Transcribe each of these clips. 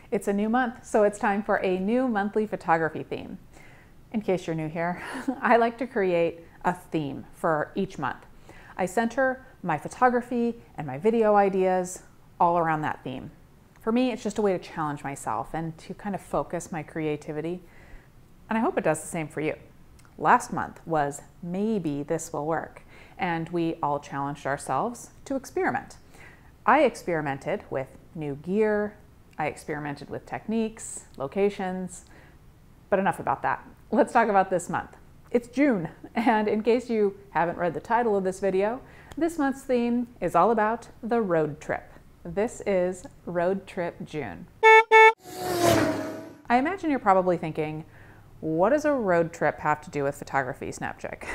It's a new month, so it's time for a new monthly photography theme. In case you're new here, I like to create a theme for each month. I center my photography and my video ideas all around that theme. For me, it's just a way to challenge myself and to kind of focus my creativity. And I hope it does the same for you. Last month was Maybe This Will Work, and we all challenged ourselves to experiment. I experimented with new gear, I experimented with techniques, locations, but enough about that. Let's talk about this month. It's June, and in case you haven't read the title of this video, this month's theme is all about the road trip. This is Road Trip June. I imagine you're probably thinking, what does a road trip have to do with photography, SnapChick?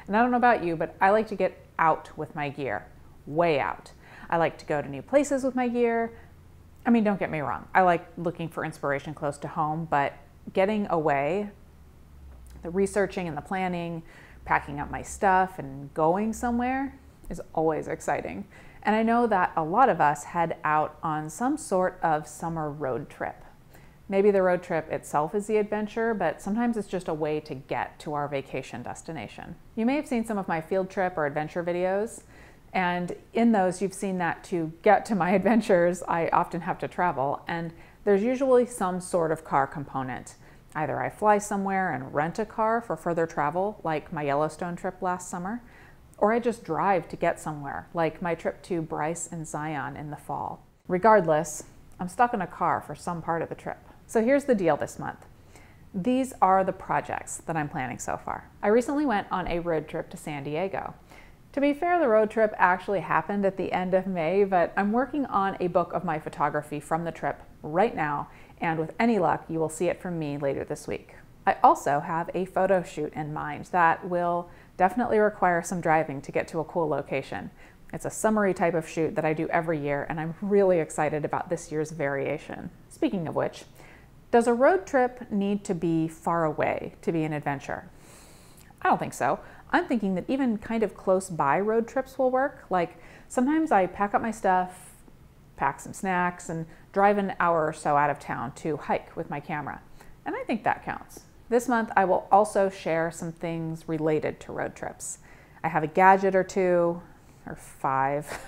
And I don't know about you, but I like to get out with my gear, way out. I like to go to new places with my gear. I mean, don't get me wrong. I like looking for inspiration close to home, but getting away, the researching and the planning, packing up my stuff and going somewhere is always exciting. And I know that a lot of us head out on some sort of summer road trip. Maybe the road trip itself is the adventure, but sometimes it's just a way to get to our vacation destination. You may have seen some of my field trip or adventure videos, and in those you've seen that to get to my adventures, I often have to travel, and there's usually some sort of car component. Either I fly somewhere and rent a car for further travel, like my Yellowstone trip last summer, or I just drive to get somewhere, like my trip to Bryce and Zion in the fall. Regardless, I'm stuck in a car for some part of the trip. So here's the deal this month. These are the projects that I'm planning so far. I recently went on a road trip to San Diego. To be fair, the road trip actually happened at the end of May, but I'm working on a book of my photography from the trip right now, and with any luck, you will see it from me later this week. I also have a photo shoot in mind that will definitely require some driving to get to a cool location. It's a summary type of shoot that I do every year, and I'm really excited about this year's variation. Speaking of which, does a road trip need to be far away to be an adventure? I don't think so. I'm thinking that even kind of close by road trips will work. Like sometimes I pack up my stuff, pack some snacks, and drive an hour or so out of town to hike with my camera. And I think that counts. This month I will also share some things related to road trips. I have a gadget or two, or 5,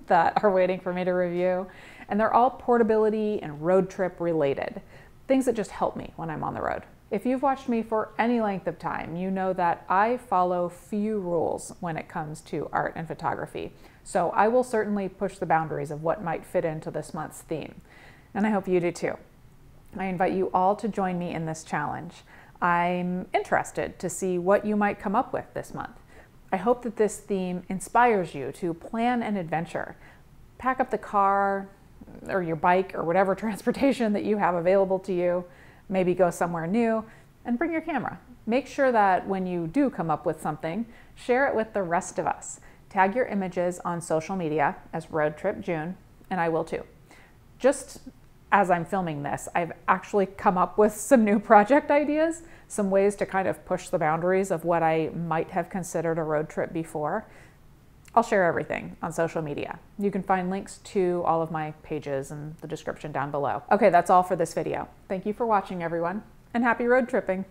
that are waiting for me to review. And they're all portability and road trip related. Things that just help me when I'm on the road. If you've watched me for any length of time, you know that I follow few rules when it comes to art and photography. So I will certainly push the boundaries of what might fit into this month's theme. And I hope you do too. I invite you all to join me in this challenge. I'm interested to see what you might come up with this month. I hope that this theme inspires you to plan an adventure. Pack up the car or your bike or whatever transportation that you have available to you. Maybe go somewhere new, and bring your camera. Make sure that when you do come up with something, share it with the rest of us. Tag your images on social media as Road Trip June, and I will too. Just as I'm filming this, I've actually come up with some new project ideas, some ways to kind of push the boundaries of what I might have considered a road trip before. I'll share everything on social media. You can find links to all of my pages in the description down below. Okay, that's all for this video. Thank you for watching, everyone, and happy road tripping.